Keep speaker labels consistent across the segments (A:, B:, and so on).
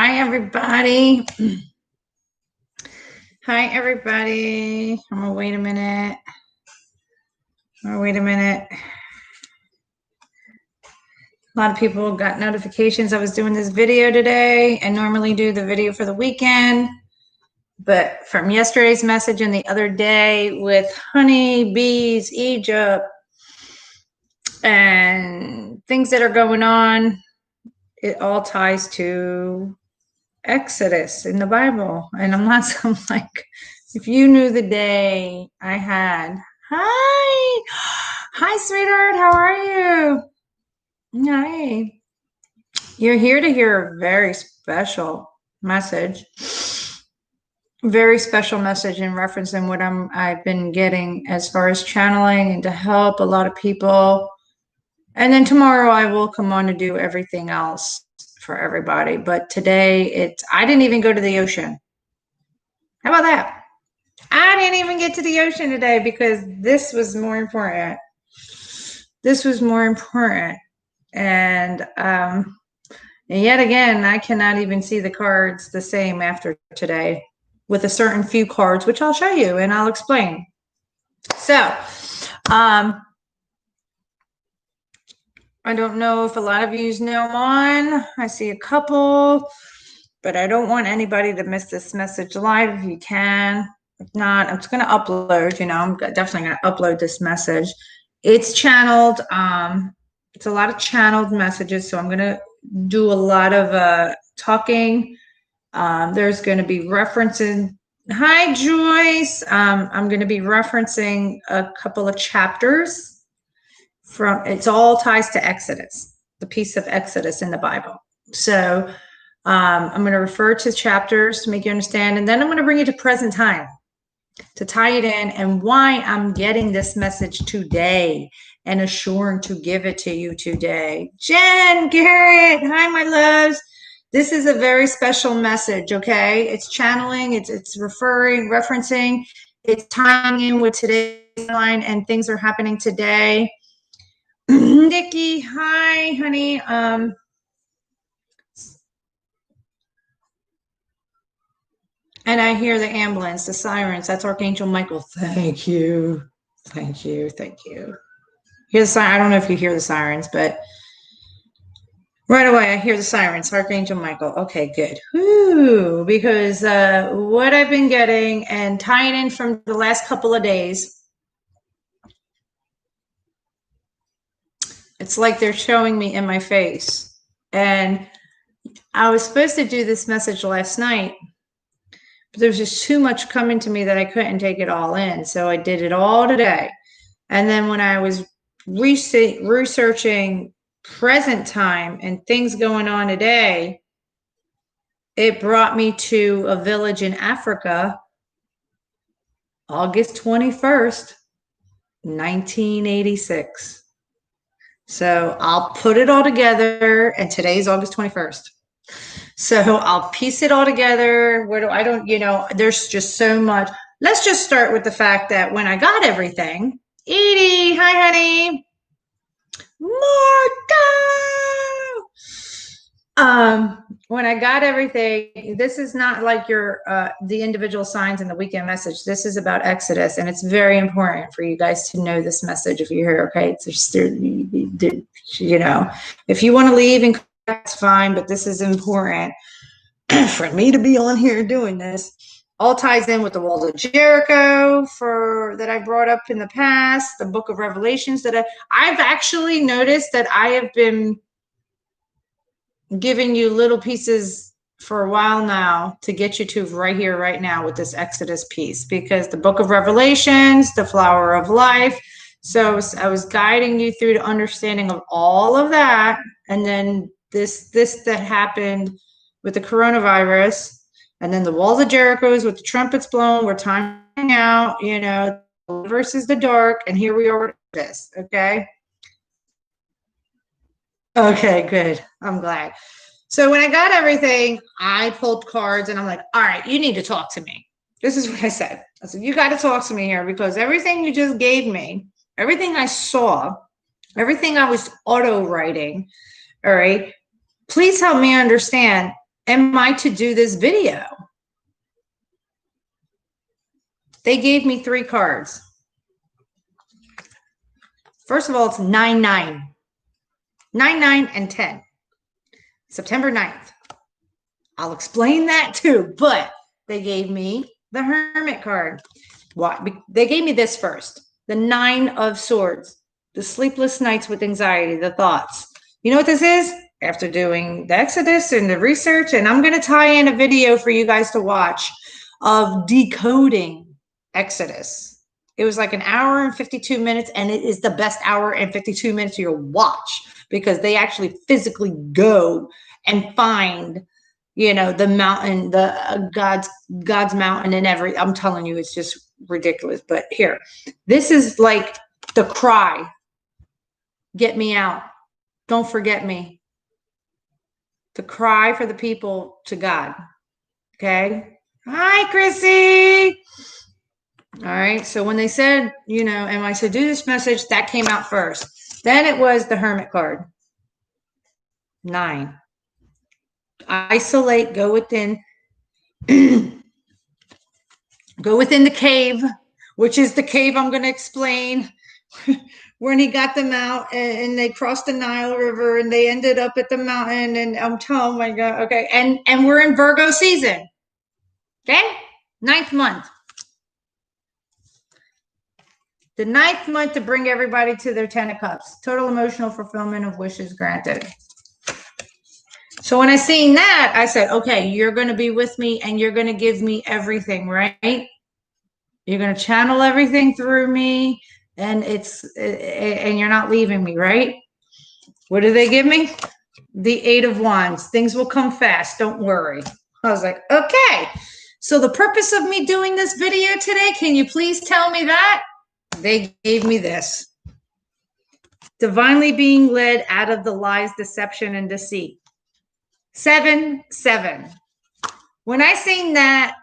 A: Hi, everybody. Hi, everybody. I'm gonna wait a minute. A lot of people got notifications I was doing this video today. I normally do the video for the weekend, but from yesterday's message and the other day with honey, bees, Egypt, and things that are going on, it all ties to Exodus in the Bible. And I'm like, if you knew the day I had, hi, sweetheart, how are you? Hi. You're here to hear a very special message. Very special message in reference in what I've been getting as far as channeling and to help a lot of people. And then tomorrow I will come on to do everything else for everybody. But today I didn't even go to the ocean. How about that? I didn't even get to the ocean today because this was more important. And yet again, I cannot even see the cards the same after today with a certain few cards, which I'll show you and I'll explain. So, I don't know if a lot of you know I'm on. I see a couple, but I don't want anybody to miss this message live if you can. If not, I'm just going to upload, I'm definitely going to upload this message. It's channeled. It's a lot of channeled messages, so I'm going to do a lot of talking. There's going to be referencing. Hi, Joyce. I'm going to be referencing a couple of chapters it's all ties to Exodus, the piece of Exodus in the Bible. So I'm going to refer to chapters to make you understand, and then I'm going to bring you to present time to tie it in and why I'm getting this message today and assuring to give it to you today. Jen, Garrett, hi, my loves. This is a very special message, okay? It's channeling, it's referencing, it's tying in with today's line, and things are happening today. Nikki, hi, honey. And I hear the ambulance, the sirens. That's Archangel Michael. Thank you. Hear the siren. I don't know if you hear the sirens, but right away I hear the sirens. Archangel Michael. Okay, good. Whew, because what I've been getting and tying in from the last couple of days, it's like they're showing me in my face. And I was supposed to do this message last night, but there's just too much coming to me that I couldn't take it all in. So I did it all today. And then when I was researching present time and things going on today, it brought me to a village in Africa, August 21st, 1986. So I'll put it all together, and today's August 21st. So I'll piece it all together. There's just so much. Let's just start with the fact that when I got everything, Edie, hi, honey. Marta! When I got everything, this is not like the individual signs in the weekend message. This is about Exodus, and it's very important for you guys to know this message if you're here, okay? It's just, if you want to leave and that's fine, but this is important for me to be on here doing this. All ties in with the walls of Jericho that I brought up in the past, the book of Revelations that I've actually noticed that I have been giving you little pieces for a while now to get you to right here, right now with this Exodus piece, because the book of Revelations, the flower of life. So I was guiding you through the understanding of all of that. And then this that happened with the coronavirus, and then the walls of Jericho's with the trumpets blown, we're timing out, versus the dark, and here we are with this, okay? Okay, good. I'm glad. So when I got everything, I pulled cards, and I'm like, all right, you need to talk to me. This is what I said. I said, you got to talk to me here, because everything you just gave me, everything I saw, everything I was auto writing, all right, please help me understand am I to do this video? They gave me 3 cards. First of all, it's 9-9. 9-9 and 10. September 9th. I'll explain that too, but they gave me the Hermit card. Why? They gave me this first. The 9 of Swords. The sleepless nights with anxiety, the thoughts. You know what this is? After doing the Exodus and the research, and I'm going to tie in a video for you guys to watch of decoding Exodus. It was like an hour and 52 minutes, and it is the best hour and 52 minutes you'll watch because they actually physically go and find, you know, the mountain, the God's mountain and I'm telling you, it's just ridiculous. But here, this is like the cry. Get me out. Don't forget me. The cry for the people to God. Okay. Hi, Chrissy. All right. So when they said, you know, and I said, do this message, that came out first. Then it was the Hermit card. 9. Isolate, go within. Go within the cave, which is the cave I'm going to explain. When he got them out and they crossed the Nile River and they ended up at the mountain, and oh my God. Okay. And we're in Virgo season. Okay. 9th month. The 9th month to bring everybody to their 10 of Cups. Total emotional fulfillment of wishes granted. So when I seen that, I said, okay, you're going to be with me and you're going to give me everything, right? You're going to channel everything through me, and and you're not leaving me, right? What do they give me? The 8 of Wands. Things will come fast. Don't worry. I was like, okay. So the purpose of me doing this video today, can you please tell me that? They gave me this. Divinely being led out of the lies, deception, and deceit. 7-7. When I seen that,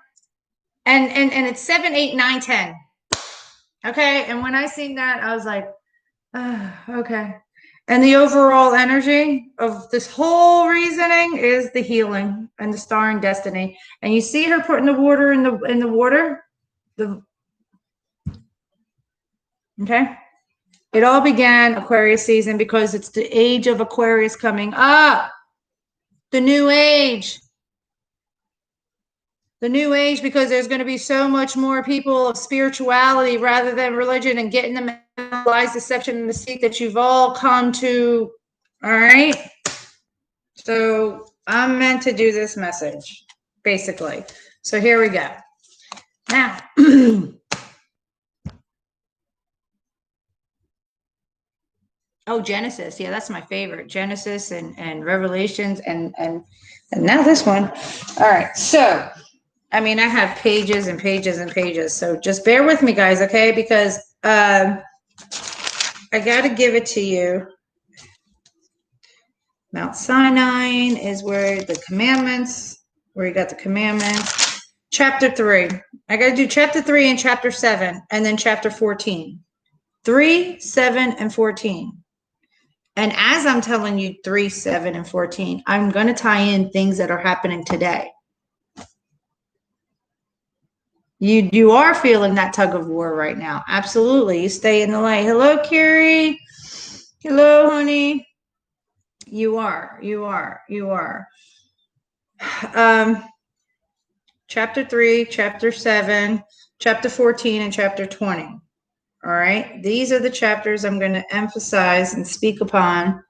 A: and it's 7, 8, 9, 10. Okay. And when I seen that, I was like, okay. And the overall energy of this whole reasoning is the healing and the star and destiny. And you see her putting the water in the water. Okay. It all began Aquarius season because it's the age of Aquarius coming up. The new age. The new age, because there's going to be so much more people of spirituality rather than religion, and getting them lies, deception, and deceit that you've all come to. All right. So I'm meant to do this message, basically. So here we go. Now, oh, Genesis. Yeah, that's my favorite. Genesis and Revelations and now this one. All right. So, I mean, I have pages and pages and pages. So just bear with me, guys, okay? Because I got to give it to you. Mount Sinai is where the commandments, where you got the commandments. Chapter 3. I got to do chapter 3 and chapter 7, and then chapter 14. 3, 7, and 14. And as I'm telling you 3, 7, and 14, I'm going to tie in things that are happening today. You are feeling that tug of war right now. Absolutely. You stay in the light. Hello, Carrie. Hello, honey. You are. Chapter 3, chapter 7, chapter 14, and chapter 20. All right. These are the chapters I'm going to emphasize and speak upon.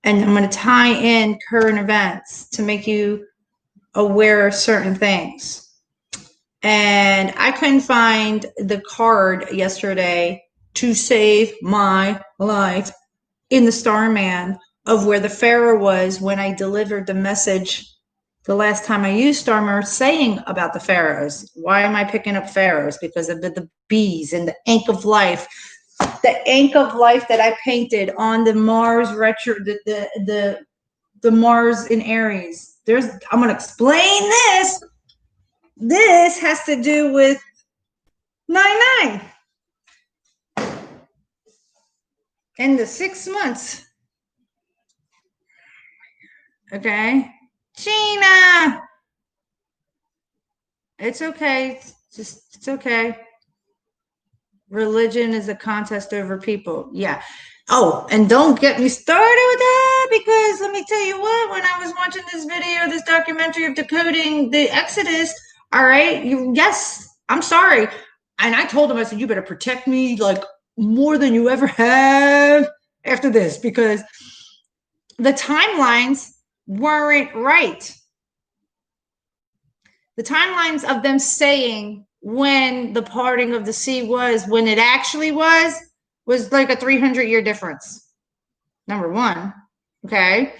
A: And I'm going to tie in current events to make you aware of certain things. And I couldn't find the card yesterday to save my life in the Starman of where the Pharaoh was when I delivered the message the last time I used Starmer, saying about the Pharaohs. Why am I picking up Pharaohs? Because of the bees and the ink of life. The ink of life that I painted on the Mars retro, the Mars in Aries. I'm going to explain this. This has to do with 9-9 and the 6 months. Okay. Sheena. It's okay. It's okay. Religion is a contest over people. Yeah. Oh, and don't get me started with that, because let me tell you what, when I was watching this video, this documentary of decoding the Exodus, all right, yes, I'm sorry. And I told him, I said, you better protect me like more than you ever have after this, because the timelines weren't right. The timelines of them saying when the parting of the sea was, when it actually was like a 300-year difference. Number one, okay,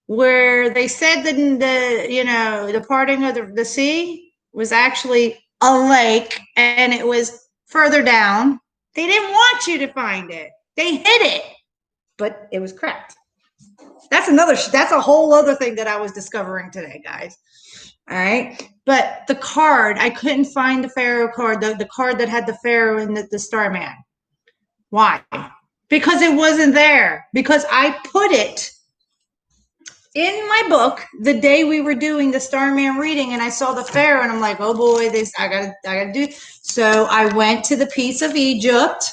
A: where they said that the parting of the sea was actually a lake and it was further down. They didn't want you to find it. They hid it, but it was correct. That's a whole other thing that I was discovering today, guys. All right. But the card, I couldn't find the Pharaoh card, the card that had the Pharaoh and the Starman. Why? Because it wasn't there. Because I put it in my book the day we were doing the Starman reading, and I saw the Pharaoh, and I'm like, oh boy, I gotta do. So I went to the piece of Egypt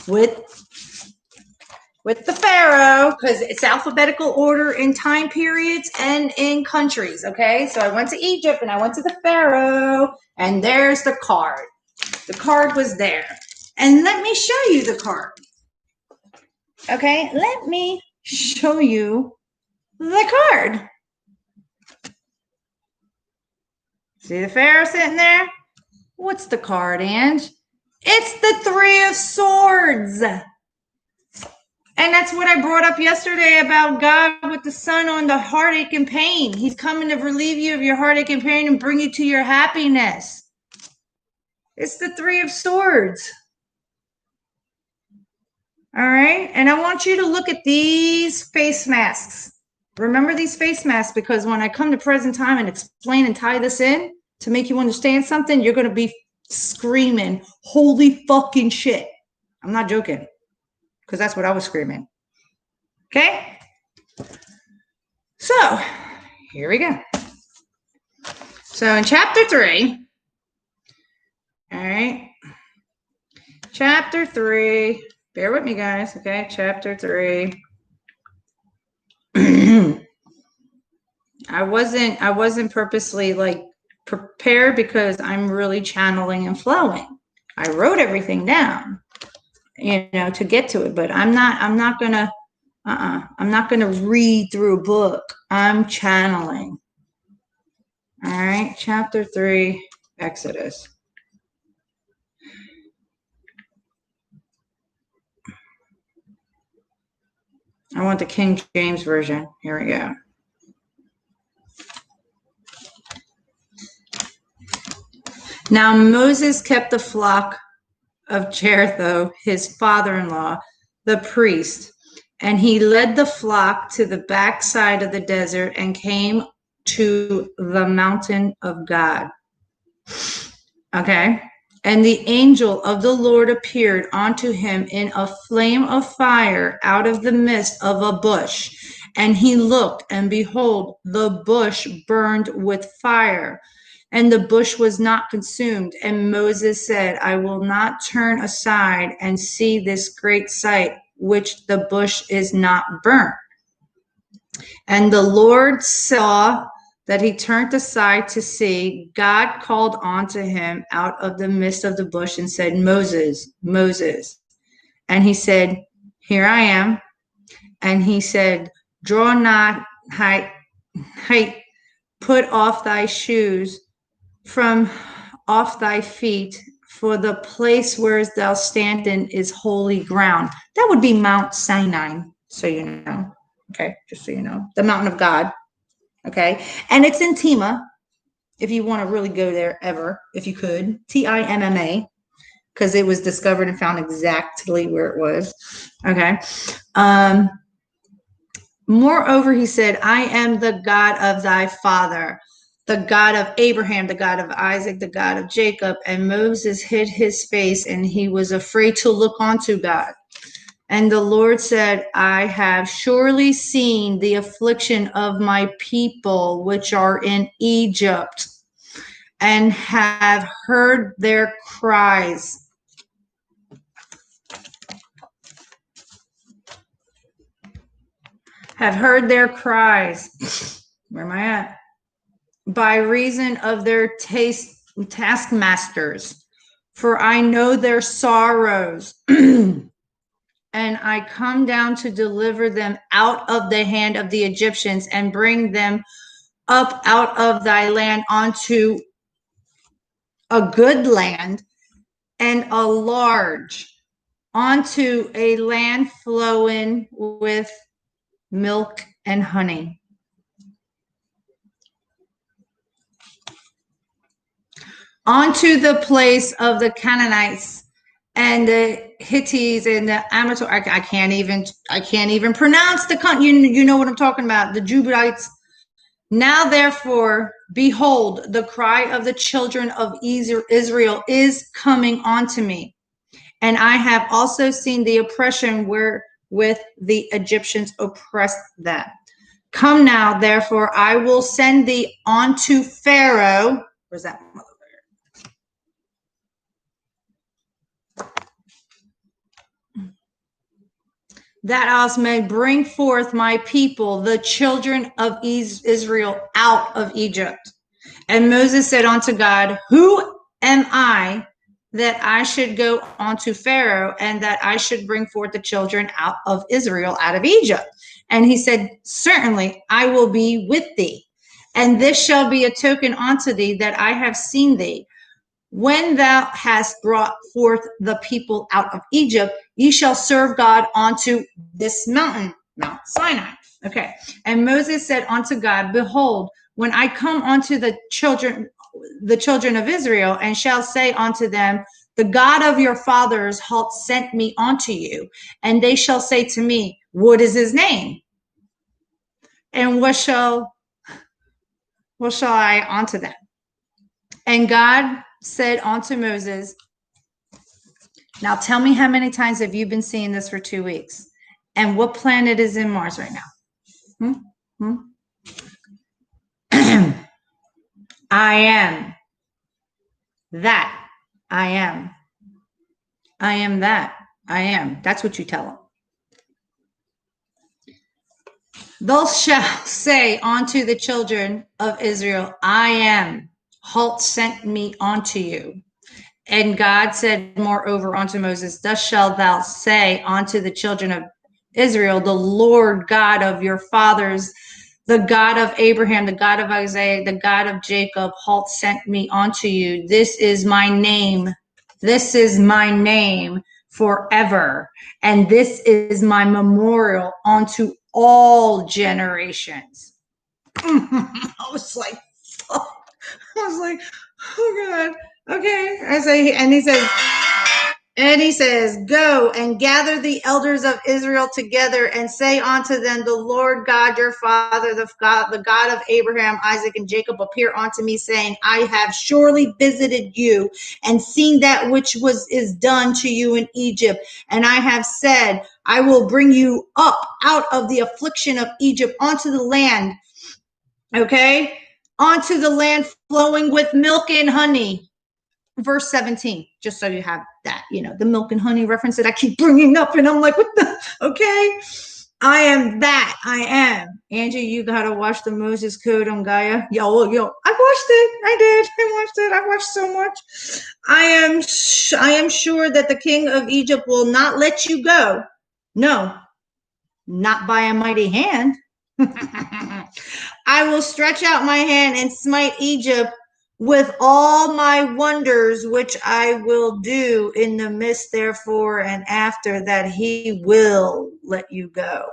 A: with the Pharaoh, because it's alphabetical order in time periods and in countries, okay? So I went to Egypt and I went to the Pharaoh, and there's the card. The card was there. And let me show you the card. Okay, let me show you the card. See the Pharaoh sitting there? What's the card, Ange? It's the Three of Swords. And that's what I brought up yesterday about God with the sun on the heartache and pain. He's coming to relieve you of your heartache and pain and bring you to your happiness. It's the Three of Swords. All right. And I want you to look at these face masks. Remember these face masks, because when I come to present time and explain and tie this in to make you understand something, you're going to be screaming, holy fucking shit. I'm not joking, because that's what I was screaming. Okay? So, here we go. So, in chapter 3, all right, chapter 3, bear with me, guys, okay? Chapter 3. I wasn't purposely like prepared, because I'm really channeling and flowing. I wrote everything down, to get to it, but I'm not gonna read through a book. I'm channeling. All right, chapter 3, Exodus. I want the King James Version. Here we go. Now Moses kept the flock of Jethro, his father-in-law, the priest, and he led the flock to the backside of the desert and came to the mountain of God. Okay. And the angel of the Lord appeared unto him in a flame of fire out of the midst of a bush. And he looked, and behold, the bush burned with fire, and the bush was not consumed. And Moses said, I will not turn aside and see this great sight, which the bush is not burnt. And the Lord saw that he turned aside to see. God called unto him out of the midst of the bush and said, Moses, Moses. And he said, here I am. And he said, draw not height, put off thy shoes from off thy feet, for the place where thou standest is holy ground. That would be Mount Sinai, so you know. Okay, just so you know. The mountain of God. Okay, and it's in Timma, if you want to really go there ever, if you could, Timma, because it was discovered and found exactly where it was. Okay. Moreover, he said, I am the God of thy father, the God of Abraham, the God of Isaac, the God of Jacob. And Moses hid his face, and he was afraid to look unto God. And the Lord said, I have surely seen the affliction of my people which are in Egypt, and have heard their cries. Have heard their cries. Where am I at? By reason of their taskmasters, for I know their sorrows. And I come down to deliver them out of the hand of the Egyptians and bring them up out of thy land onto a good land and a large, onto a land flowing with milk and honey. Onto the place of the Canaanites and the Hittites and the Amator. I can't even pronounce the you know what I'm talking about. The Jubilees. Now therefore, behold, the cry of the children of Israel is coming onto me, and I have also seen the oppression wherewith the Egyptians oppressed them. Come now, therefore, I will send thee unto Pharaoh. Where's that? That I may bring forth my people, the children of Israel, out of Egypt. And Moses said unto God, who am I that I should go unto Pharaoh, and that I should bring forth the children out of Israel out of Egypt? And he said, certainly I will be with thee. And this shall be a token unto thee that I have seen thee. When thou hast brought forth the people out of Egypt, ye shall serve God unto this mountain, Mount Sinai. Okay. And Moses said unto God, behold, when I come unto the children of Israel, and shall say unto them, the God of your fathers hath sent me unto you, and they shall say to me, what is his name? And what shall I unto them? And God said unto Moses, now tell me, how many times have you been seeing this for 2 weeks? And what planet is in Mars right now? I am that I am. I am that I am. That's what you tell them. Thou shalt say unto the children of Israel, I am, halt sent me unto you. And God said moreover unto Moses, thus shalt thou say unto the children of Israel, the Lord God of your fathers, the God of Abraham, the God of Isaac, the God of Jacob, hath sent me unto you. This is my name. This is my name forever. And this is my memorial unto all generations. I was like, oh God. Okay. And he says, go and gather the elders of Israel together and say unto them, the Lord God, your father, the God of Abraham, Isaac, and Jacob appear unto me, saying, I have surely visited you and seen that which is done to you in Egypt. And I have said, I will bring you up out of the affliction of Egypt onto the land. Okay. Onto the land flowing with milk and honey. Verse 17, just so you have that, the milk and honey reference that I keep bringing up. And I'm like, what the, okay. I am that I am. Angie, you got to watch the Moses Code on Gaia. Yo, I watched it. I watched so much. I am sure that the king of Egypt will not let you go. No, not by a mighty hand. I will stretch out my hand and smite Egypt with all my wonders, which I will do in the midst, therefore, and after that he will let you go.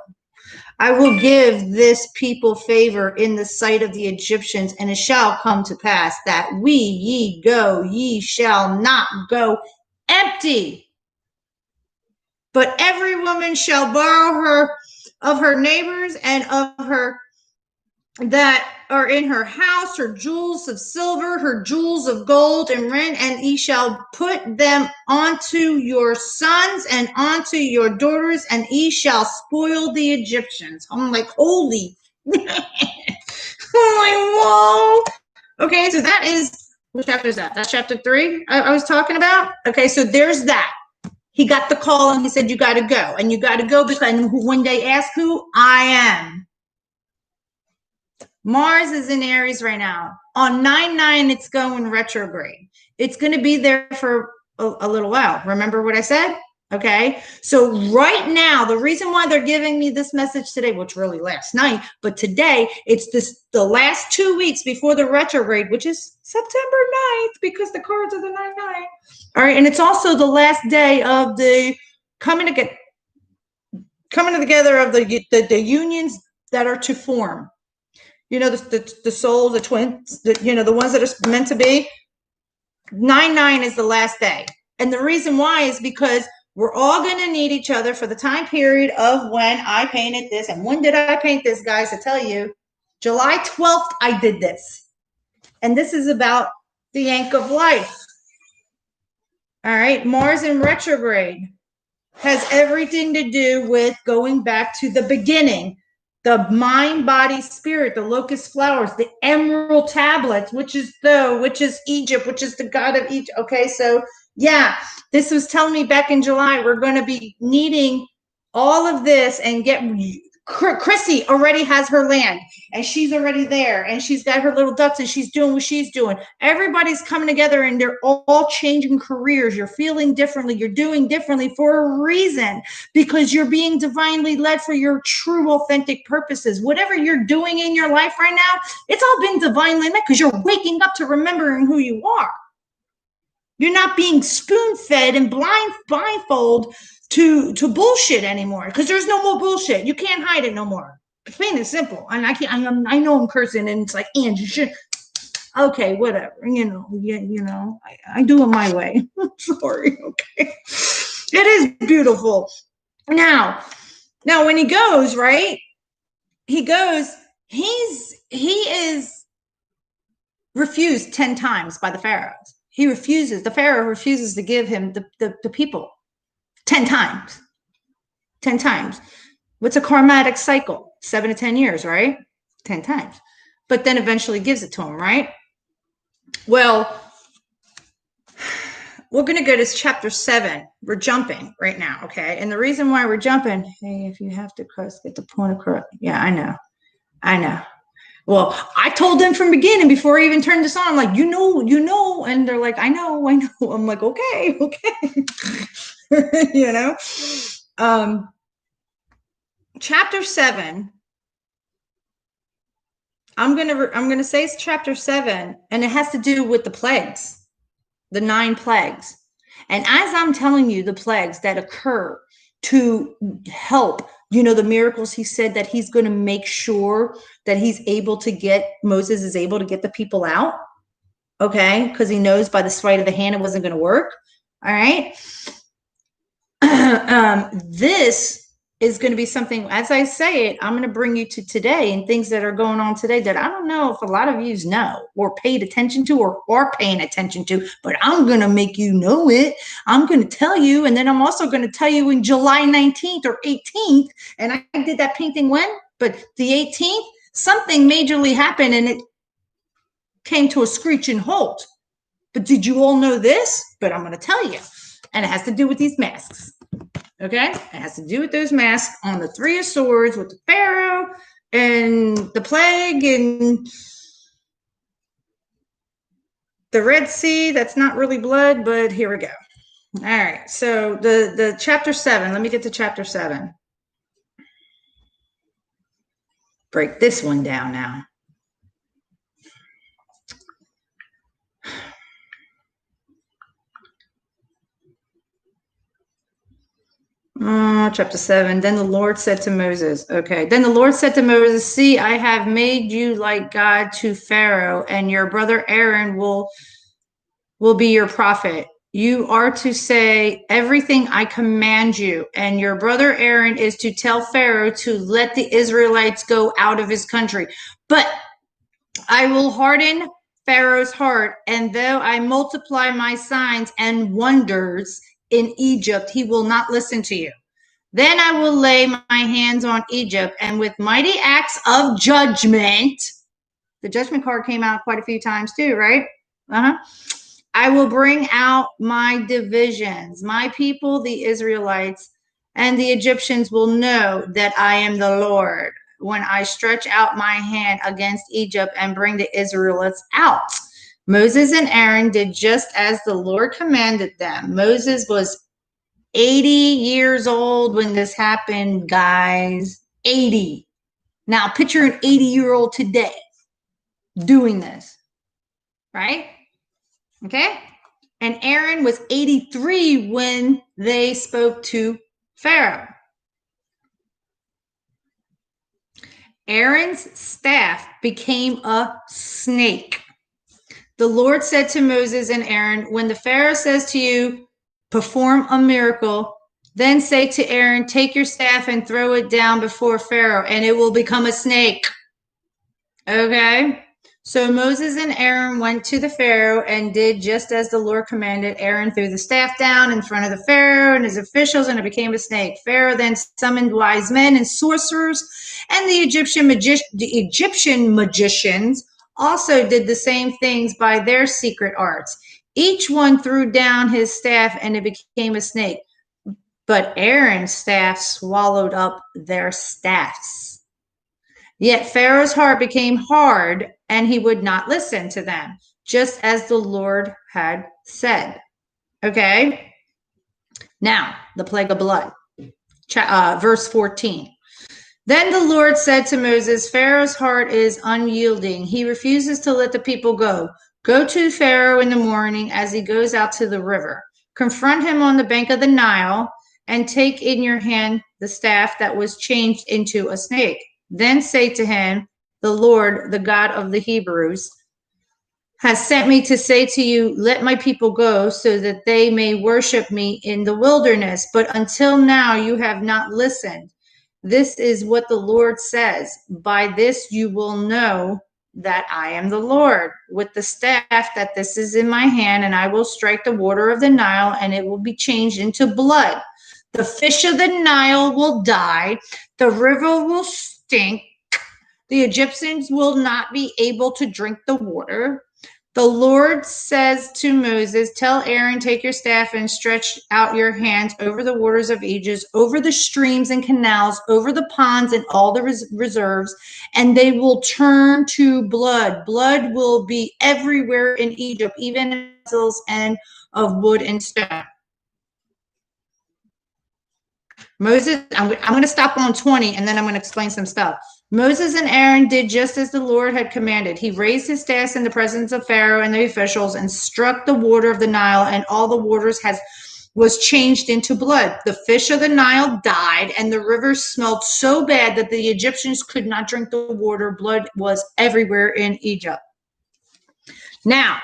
A: I will give this people favor in the sight of the Egyptians, and it shall come to pass that ye go, ye shall not go empty. But every woman shall borrow her of her neighbors and of her that are in her house, her jewels of silver, her jewels of gold and rent, and ye shall put them onto your sons and onto your daughters, and ye shall spoil the Egyptians. I'm like, holy. I'm like, whoa. Okay, so that is, what chapter is that? That's chapter 3 I was talking about. Okay, so there's that. He got the call and he said, you got to go. And you got to go because when they ask who, I am. Mars is in Aries right now. On 9/9, it's going retrograde. It's going to be there for a little while. Remember what I said? Okay. So right now, the reason why they're giving me this message today, which really last night, but today, it's the last 2 weeks before the retrograde, which is September 9th, because the cards are the 9/9. All right. And it's also the last day of the coming together of the unions that are to form. You know, the soul, the twins, the ones that are meant to be. 9/9 is the last day. And the reason why is because we're all going to need each other for the time period of when I painted this. And when did I paint this, guys? I tell you, July 12th, I did this. And this is about the Yank of Life. All right. Mars in retrograde has everything to do with going back to the beginning. The mind, body, spirit, the locust flowers, the emerald tablets, which is Egypt, which is the god of Egypt. Okay, so yeah, this was telling me back in July, we're going to be needing all of this and get. Chrissy already has her land and she's already there and she's got her little ducks and she's doing what she's doing. Everybody's coming together and they're all changing careers. You're feeling differently. You're doing differently for a reason, because you're being divinely led for your true, authentic purposes. Whatever you're doing in your life right now, it's all been divinely led because you're waking up to remembering who you are. You're not being spoon-fed and blindfold to bullshit anymore, because there's no more bullshit. You can't hide it no more. Plain and simple. And I know I'm cursing, and it's like, and you should. Okay, whatever. I do it my way. Sorry. Okay. It is beautiful. Now when he goes, right? He is refused 10 times by the pharaohs. The pharaoh refuses to give him the people 10 times. 10 times. What's a karmatic cycle? 7 to 10 years, right? 10 times. But then eventually gives it to him, right? Well, we're going to go to chapter 7. We're jumping right now, okay? And the reason why we're jumping, hey, if you have to cross, get the point across. Yeah, I know. Well, I told them from the beginning before I even turned this on, I'm like, you know, and they're like, I know. I'm like, okay. Chapter 7. I'm gonna say it's chapter 7, and it has to do with the plagues, the 9 plagues. And as I'm telling you, the plagues that occur to help, the miracles, he said that he's going to make sure that Moses is able to get the people out. Okay. Because he knows by the sleight of the hand, it wasn't going to work. All right. This is going to be something, as I say it, I'm going to bring you to today and things that are going on today that I don't know if a lot of you know or paid attention to or are paying attention to, but I'm going to make you know it. I'm going to tell you. And then I'm also going to tell you in July 19th or 18th. And I did that painting when? But the 18th, something majorly happened and it came to a screeching halt. But did you all know this? But I'm going to tell you. And it has to do with these masks. Okay, it has to do with those masks on the 3 of Swords with the Pharaoh and the plague and the Red Sea. That's not really blood, but here we go. All right, so the chapter 7. Let me get to chapter 7. Break this one down now. Chapter 7. Then the Lord said to Moses, okay. Then the Lord said to Moses, see, I have made you like God to Pharaoh, and your brother Aaron will be your prophet. You are to say everything I command you, and your brother Aaron is to tell Pharaoh to let the Israelites go out of his country. But I will harden Pharaoh's heart, and though I multiply my signs and wonders in Egypt, he will not listen to you. Then I will lay my hands on Egypt, and with mighty acts of judgment, the judgment card came out quite a few times too, right? I will bring out my divisions. My people, the Israelites, and the Egyptians will know that I am the Lord when I stretch out my hand against Egypt and bring the Israelites out. Moses and Aaron did just as the Lord commanded them. Moses was 80 years old when this happened, guys. 80. Now picture an 80-year-old today doing this, right? Okay. And Aaron was 83 when they spoke to Pharaoh. Aaron's staff became a snake. The Lord said to Moses and Aaron, when the Pharaoh says to you, perform a miracle, then say to Aaron, take your staff and throw it down before Pharaoh, and it will become a snake. Okay. So Moses and Aaron went to the Pharaoh and did just as the Lord commanded. Aaron threw the staff down in front of the Pharaoh and his officials, and it became a snake. Pharaoh then summoned wise men and sorcerers, and the Egyptian magicians also did the same things by their secret arts. Each one threw down his staff, and it became a snake. But Aaron's staff swallowed up their staffs. Yet Pharaoh's heart became hard, and he would not listen to them, just as the Lord had said. Okay? Now, the plague of blood. Verse 14. Then the Lord said to Moses, Pharaoh's heart is unyielding. He refuses to let the people go. Go to Pharaoh in the morning as he goes out to the river. Confront him on the bank of the Nile, and take in your hand the staff that was changed into a snake. Then say to him, the Lord, the God of the Hebrews, has sent me to say to you, let my people go so that they may worship me in the wilderness. But until now, you have not listened. This is what the Lord says. By this you will know that I am the Lord. With the staff that this is in my hand, and I will strike the water of the Nile, and it will be changed into blood. The fish of the Nile will die. The river will stink. The Egyptians will not be able to drink the water. The Lord says to Moses, tell Aaron, take your staff and stretch out your hands over the waters of Egypt, over the streams and canals, over the ponds and all the reserves, and they will turn to blood. Blood will be everywhere in Egypt, even in vessels and of wood and stone. Moses, I'm going to stop on 20, and then I'm going to explain some stuff. Moses and Aaron did just as the Lord had commanded. He raised his staff in the presence of Pharaoh and the officials and struck the water of the Nile, and all the waters was changed into blood. The fish of the Nile died, and the river smelled so bad that the Egyptians could not drink the water. Blood was everywhere in Egypt. Now,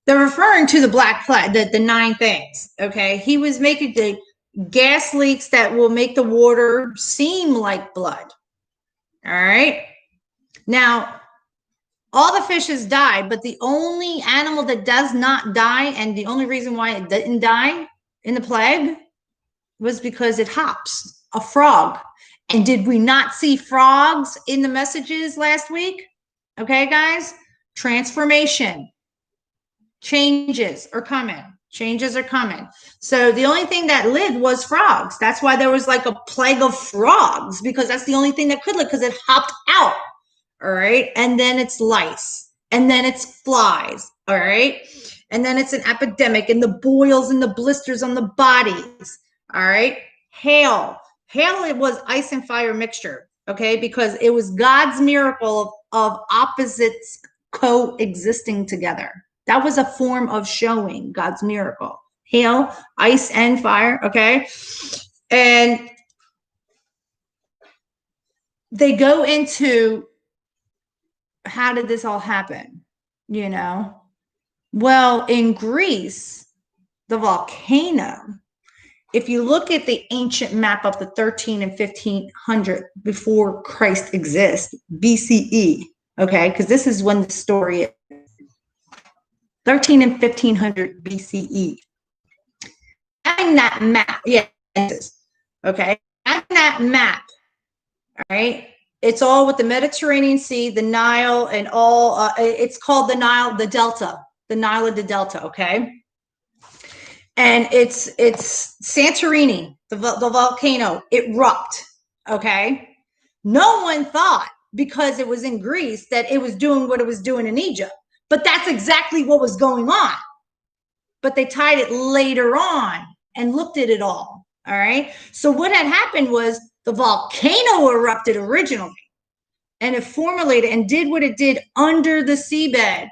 A: they're referring to the black plague, the 9 things, okay? He was making the gas leaks that will make the water seem like blood, all right? Now, all the fishes died, but the only animal that does not die, and the only reason why it didn't die in the plague, was because it hops, a frog. And did we not see frogs in the messages last week? Okay, guys? Transformation. Changes are coming. Changes are coming. So the only thing that lived was frogs. That's why there was like a plague of frogs, because that's the only thing that could live, because it hopped out. All right. And then it's lice. And then it's flies. All right. And then it's an epidemic, and the boils and the blisters on the bodies. All right. Hail. Hail, it was ice and fire mixture. Okay. Because it was God's miracle of opposites coexisting together. That was a form of showing God's miracle. Hail, ice, and fire, okay? And they go into, how did this all happen? You know? Well, in Greece, the volcano if you look at the ancient map of the 13 and 1500 before Christ exists, BCE, okay, because this is when the story is 13 and 1500 BCE. Having that map, yeah, okay, having that map, all right, it's all with the Mediterranean Sea, the Nile, and all, it's called the Nile, the Delta, the Nile of the Delta, okay? And it's Santorini, the volcano, erupted, okay? No one thought, because it was in Greece, that it was doing what it was doing in Egypt. But that's exactly what was going on. But they tied it later on and looked at it all right? So what had happened was the volcano erupted originally, and it formulated and did what it did under the seabed.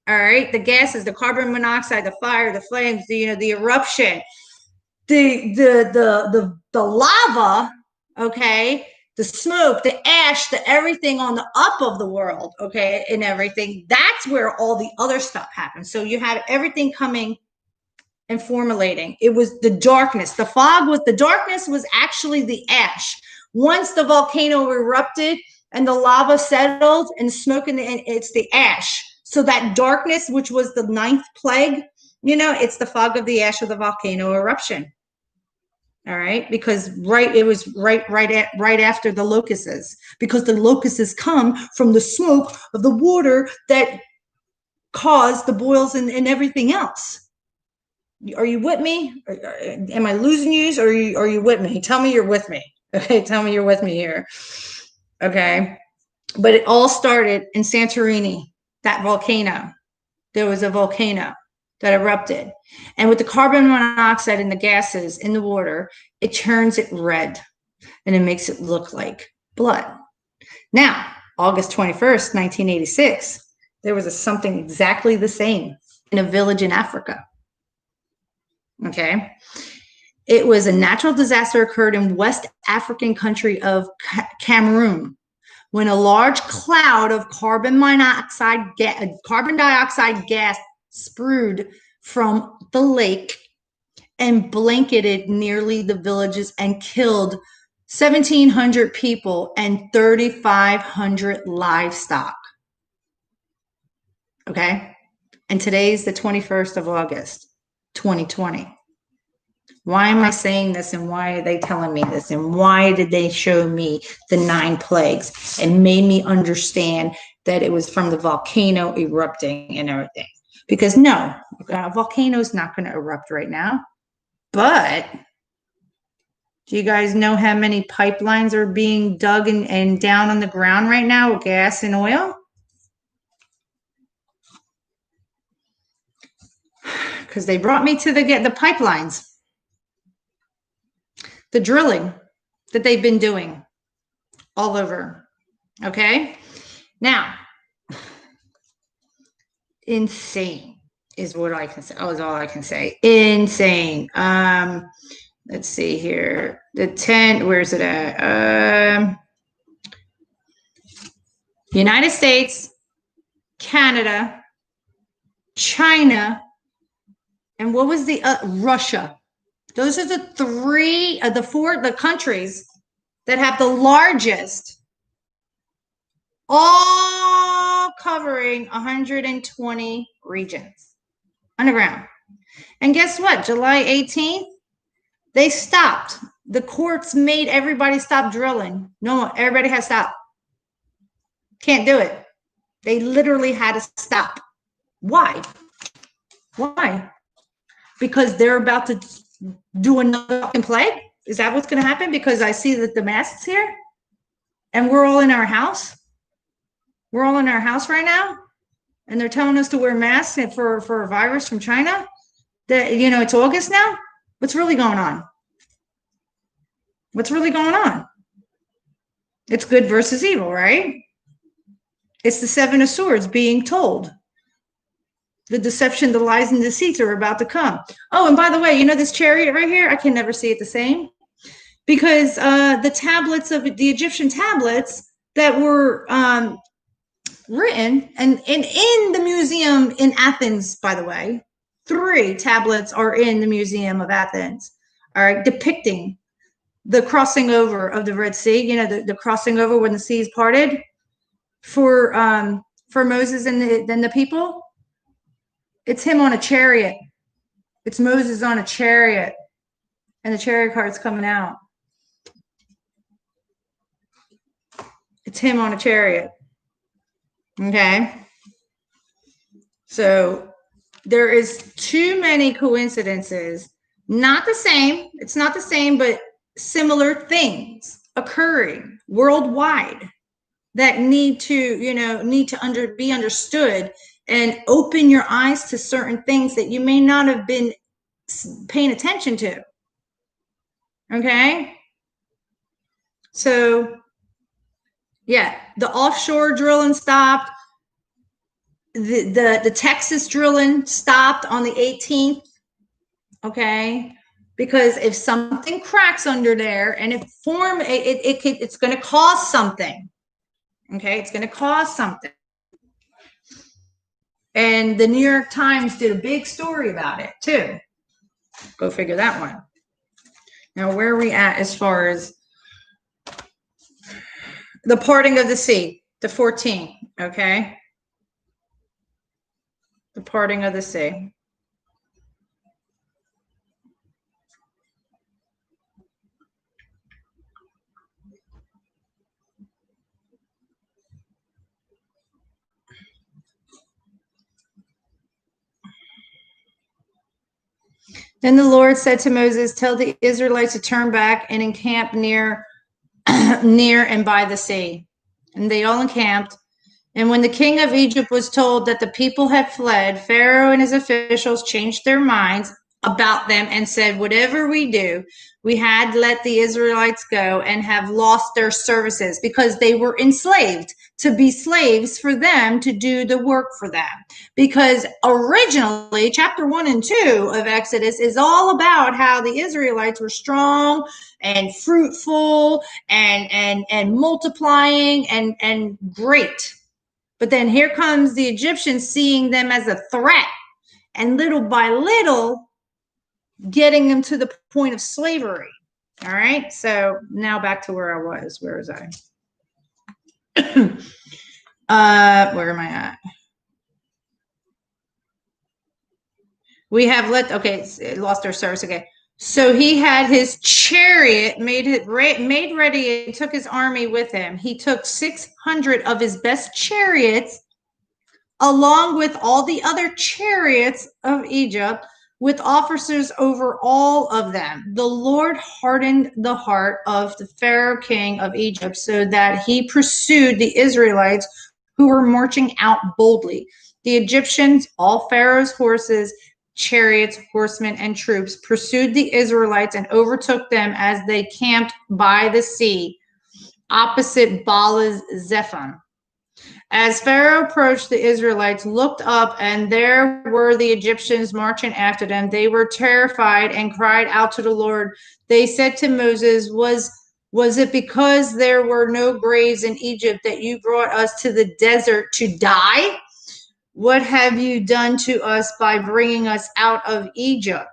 A: All right, the gases, the carbon monoxide, the fire, the flames, the eruption, the lava, okay, the smoke, the ash, the everything on the up of the world, okay, and everything. That's where all the other stuff happens. So you had everything coming and formulating. It was the darkness. The fog was the darkness was actually the ash. Once the volcano erupted and the lava settled and smoke and it's the ash. So that darkness, which was the ninth plague, it's the fog of the ash of the volcano eruption. All right, because it was right after the locusts, because the locusts come from the smoke of the water that caused the boils and everything else. Are you with me? Am I losing you, or are you with me? Tell me you're with me. Okay, tell me you're with me here. Okay, but it all started in Santorini, that volcano. There was a volcano that erupted, and with the carbon monoxide and the gases in the water, it turns it red, and it makes it look like blood. Now, August 21st, 1986, there was something exactly the same in a village in Africa. Okay. It was a natural disaster occurred in West African country of Cameroon when a large cloud of carbon dioxide gas spewed from the lake and blanketed nearly the villages and killed 1,700 people and 3,500 livestock. Okay. And today's the 21st of August. 2020. Why am I saying this, and why are they telling me this, and why did they show me the 9 plagues and made me understand that it was from the volcano erupting and everything? Because no, a volcano is not going to erupt right now. But do you guys know how many pipelines are being dug and down on the ground right now with gas and oil? Because they brought me to the pipelines, the drilling that they've been doing all over. Okay. Now, insane is what I can say. Oh, is all I can say. Insane. Let's see here. The 10, where's it at? United States, Canada, China, and what was the Russia? Those are the 4 countries that have the largest, all covering 120 regions underground. And guess what? July 18th, they stopped. The courts made everybody stop drilling. No, everybody has stopped. Can't do it. They literally had to stop. Why? Why? Because they're about to do another fucking plague? Is that what's going to happen? Because I see that the masks here and we're all in our house. We're all in our house right now. And they're telling us to wear masks for a virus from China. That, it's August now. What's really going on? What's really going on? It's good versus evil, right? It's the 7 of Swords being told. The deception, the lies, and deceits are about to come. Oh, and by the way, this chariot right here, I can never see it the same. Because the tablets of the Egyptian tablets that were written, and in the museum in Athens, by the way, 3 tablets are in the Museum of Athens. all right, depicting the crossing over of the Red Sea, you know, the crossing over when the seas parted for Moses and the people. It's him on a chariot. It's Moses on a chariot, and the chariot car's coming out. It's him on a chariot. Okay. So there is too many coincidences. Not the same. It's not the same, but similar things occurring worldwide that need to, be understood and open your eyes to certain things that you may not have been paying attention to. Okay. So yeah, the offshore drilling stopped. The Texas drilling stopped on the 18th. Okay. Because if something cracks under there and it's going to cause something. Okay. It's going to cause something. And the New York Times did a big story about it too. Go figure that one. Now, where are we at as far as the parting of the sea? The 14th. Okay. The parting of the sea. Then the Lord said to Moses, tell the Israelites to turn back and encamp near and by the sea. And they all encamped. And when the king of Egypt was told that the people had fled, Pharaoh and his officials changed their minds about them and said, whatever we do, we had let the Israelites go and have lost their services because they were enslaved to be slaves for them to do the work for them. Because originally, chapter 1 and 2 of Exodus is all about how the Israelites were strong and fruitful and multiplying and great. But then here comes the Egyptians seeing them as a threat and little by little getting them to the point of slavery. All right. So now back to where I was. Where was I? Where am I at? We have lost their service again. So he had his chariot made ready and took his army with him. He took 600 of his best chariots along with all the other chariots of Egypt with officers over all of them. The Lord hardened the heart of the Pharaoh king of Egypt so that he pursued the Israelites who were marching out boldly. The Egyptians, all Pharaoh's horses, chariots, horsemen, and troops pursued the Israelites and overtook them as they camped by the sea opposite Baal-zephon. As Pharaoh approached, the Israelites looked up, and there were the Egyptians marching after them. They were terrified and cried out to the Lord. They said to Moses, was it because there were no graves in Egypt that you brought us to the desert to die? What have you done to us by bringing us out of Egypt?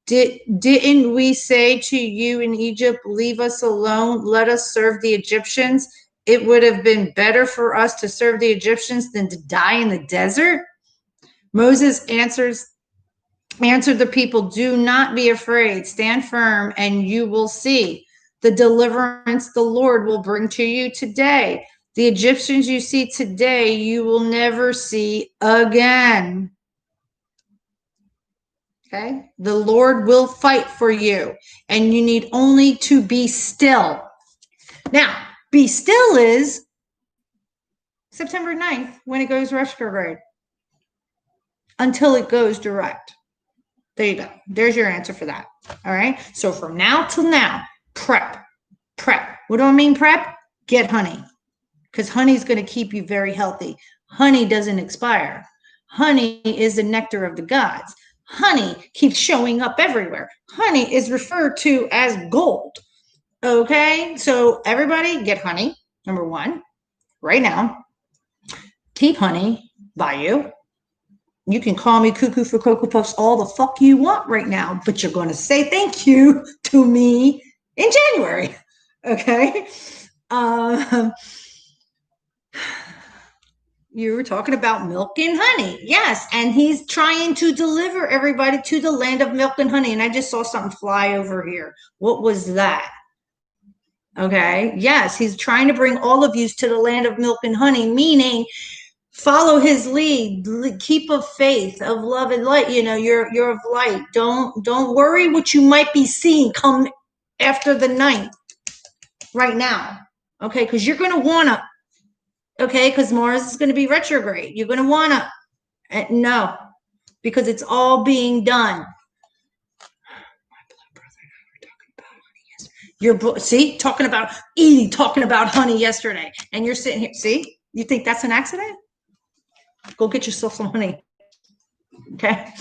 A: Didn't we say to you in Egypt, leave us alone, let us serve the Egyptians? It would have been better for us to serve the Egyptians than to die in the desert. Moses answered the people, do not be afraid, stand firm, and you will see the deliverance the Lord will bring to you today. The Egyptians you see today, you will never see again. Okay? The Lord will fight for you, and you need only to be still. Now, be still is September 9th when it goes retrograde until it goes direct. There you go. There's your answer for that. All right. So from now till now, prep. What do I mean prep? Get honey, because honey is going to keep you very healthy. Honey doesn't expire. Honey is the nectar of the gods. Honey keeps showing up everywhere. Honey is referred to as gold. Okay, so everybody get honey, number one, right now. Keep honey by you. You can call me cuckoo for Cocoa Puffs all the fuck you want right now, but you're going to say thank you to me in January. Okay. You were talking about milk and honey. Yes. And he's trying to deliver everybody to the land of milk and honey. And I just saw something fly over here. What was that? Okay. Yes. He's trying to bring all of you to the land of milk and honey, meaning follow his lead, keep of faith, of love and light. You're of light. Don't worry what you might be seeing come after the night right now. Okay. Because you're going to want to, okay, because Mars is going to be retrograde. You're going to want to, no, because it's all being done. See, talking about Edie, talking about honey yesterday, and you're sitting here. See, you think that's an accident? Go get yourself some honey. Okay.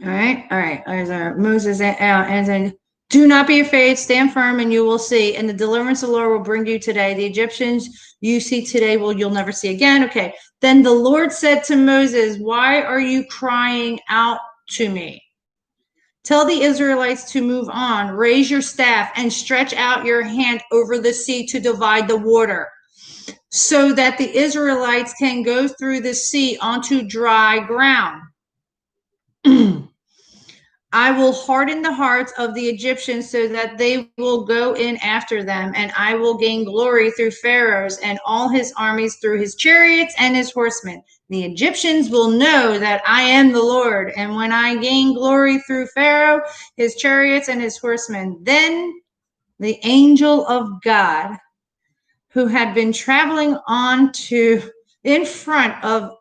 A: All right. Moses and then do not be afraid, stand firm, and you will see. And the deliverance of the Lord will bring you today. The Egyptians you see today you'll never see again. Okay. Then the Lord said to Moses, why are you crying out to me? Tell the Israelites to move on. Raise your staff and stretch out your hand over the sea to divide the water, so that the Israelites can go through the sea onto dry ground. I will harden the hearts of the Egyptians so that they will go in after them, and I will gain glory through Pharaoh's and all his armies, through his chariots and his horsemen. The Egyptians will know that I am the Lord, and when I gain glory through Pharaoh, his chariots and his horsemen, then the angel of God, who had been traveling in front of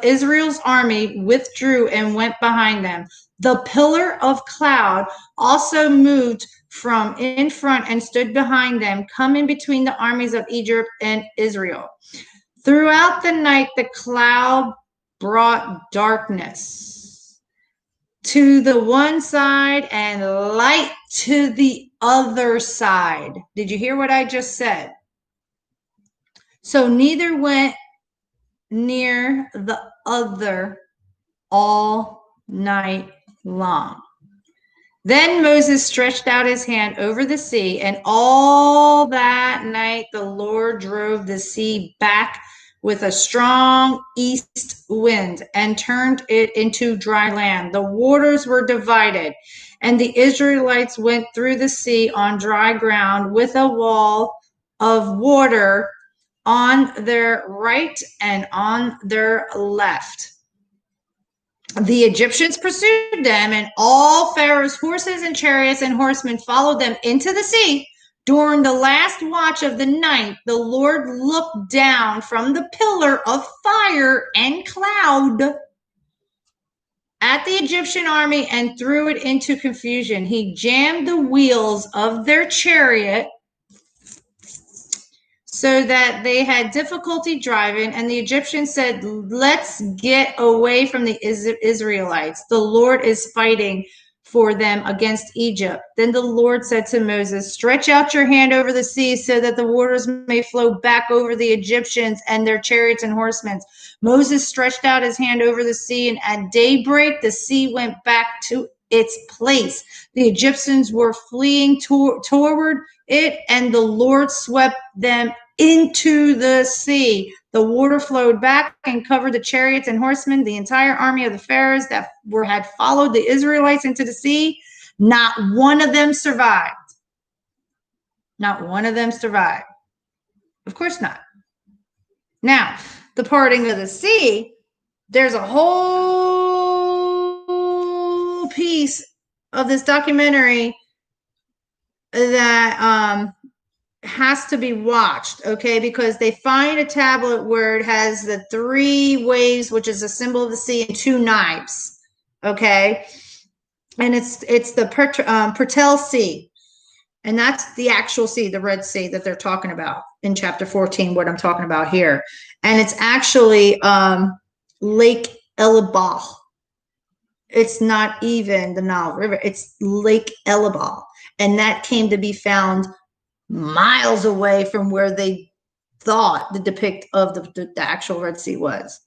A: Israel's army, withdrew and went behind them. The pillar of cloud also moved from in front and stood behind them, coming between the armies of Egypt and Israel. Throughout the night, the cloud brought darkness to the one side and light to the other side. Did you hear what I just said? So neither went near the other all night long. Then Moses stretched out his hand over the sea, and all that night the Lord drove the sea back with a strong east wind and turned it into dry land. The waters were divided, and the Israelites went through the sea on dry ground with a wall of water on their right and on their left. The Egyptians pursued them, and all Pharaoh's horses and chariots and horsemen followed them into the sea. During the last watch of the night, the Lord looked down from the pillar of fire and cloud at the Egyptian army and threw it into confusion. He jammed the wheels of their chariot so that they had difficulty driving, and the Egyptians said, let's get away from the Israelites. The Lord is fighting for them against Egypt. Then the Lord said to Moses, stretch out your hand over the sea so that the waters may flow back over the Egyptians and their chariots and horsemen. Moses stretched out his hand over the sea, and at daybreak the sea went back to its place. The Egyptians were fleeing toward it, and the Lord swept them into the sea. The water flowed back and covered the chariots and horsemen, the entire army of the Pharaohs that had followed the Israelites into the sea. Not one of them survived. Not one of them survived. Of course not. Now, the parting of the sea, there's a whole piece of this documentary that has to be watched, okay, because they find a tablet where it has the 3 waves, which is a symbol of the sea, and 2 knives, okay, and it's the Pertel Sea, and that's the actual sea, the Red Sea that they're talking about in chapter 14, what I'm talking about here, and it's actually Lake Elabah. It's not even the Nile River, it's Lake Elabah, and that came to be found miles away from where they thought the depict of the actual Red Sea was.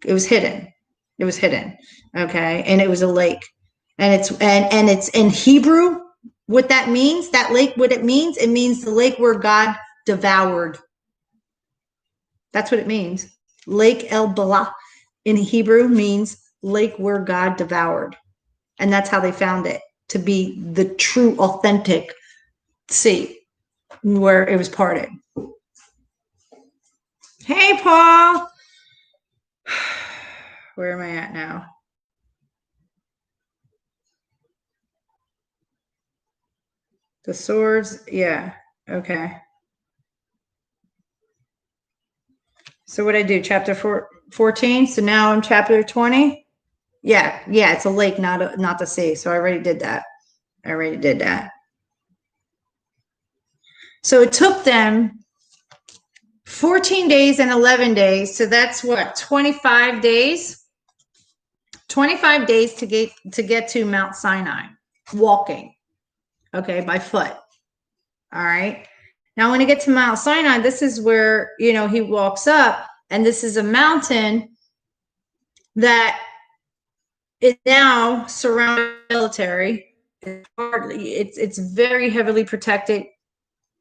A: It was hidden. It was hidden. Okay. And it was a lake. And it's in Hebrew, what that means, that lake, what it means the lake where God devoured. That's what it means. Lake El Bala in Hebrew means lake where God devoured. And that's how they found it, to be the true, authentic sea where it was parted. Hey, Paul. Where am I at now? The swords. Yeah. Okay. So what I do? Chapter 14. So now I'm chapter 20. Yeah. Yeah. It's a lake, not the sea. So I already did that. So it took them 14 days and 11 days. So that's what, 25 days? 25 days to get to Mount Sinai, walking, okay, by foot. All right. Now, when you get to Mount Sinai, this is where, he walks up, and this is a mountain that is now surrounded by military. It's very heavily protected.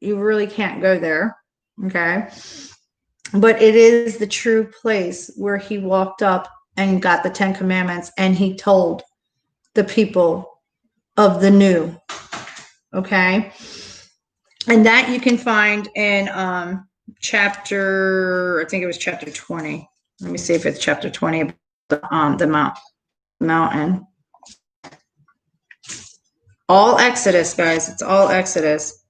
A: You really can't go there. Okay. But it is the true place where he walked up and got the 10 Commandments, and he told the people of the new. Okay. And that you can find in chapter, I think it was chapter 20. Let me see if it's chapter 20, the mountain. All Exodus, guys. It's all Exodus.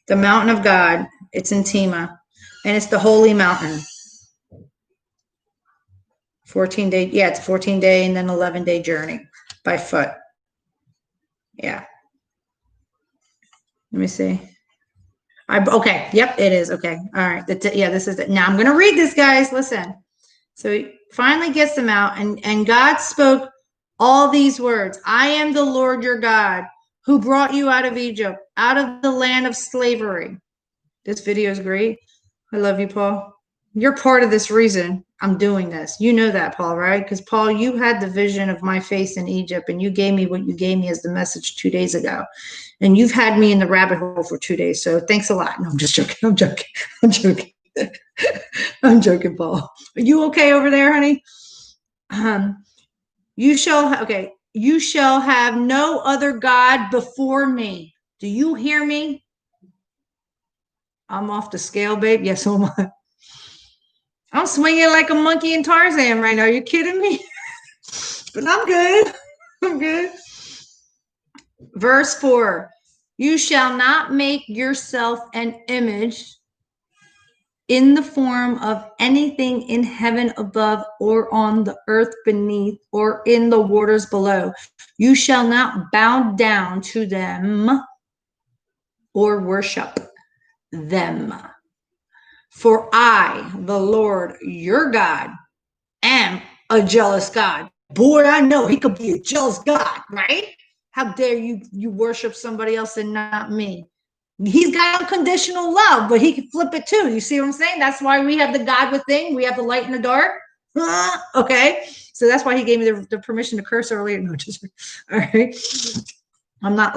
A: The mountain of God. It's in Tema. And it's the holy mountain. 14-day. Yeah, it's a 14-day and then 11-day journey by foot. Yeah. Let me see. Okay. Yep, it is. Okay. All right. Yeah, this is it. Now I'm going to read this, guys. Listen. So he finally gets them out, and God spoke all these words. I am the Lord your God who brought you out of Egypt, out of the land of slavery. This video is great. I love you, Paul. You're part of this reason I'm doing this. You know that, Paul, right? Because, Paul, you had the vision of my face in Egypt, and you gave me what you gave me as the message 2 days ago. And you've had me in the rabbit hole for 2 days. So thanks a lot. No, I'm just joking. I'm joking. I'm joking, Paul. Are you okay over there, honey? You shall have no other God before me. Do you hear me? I'm off the scale, babe. Yes, so am I. I'm swinging like a monkey in Tarzan right now. Are you kidding me? But I'm good. I'm good. Verse 4. You shall not make yourself an image in the form of anything in heaven above, or on the earth beneath, or in the waters below. You shall not bow down to them or worship them. For I, the Lord your God, am a jealous God. Boy, I know he could be a jealous God, right? How dare you worship somebody else and not me? He's got unconditional love, but he can flip it too. You see what I'm saying? That's why we have the God within. We have the light in the dark. Okay. So that's why he gave me the permission to curse earlier. No, just all right. I'm not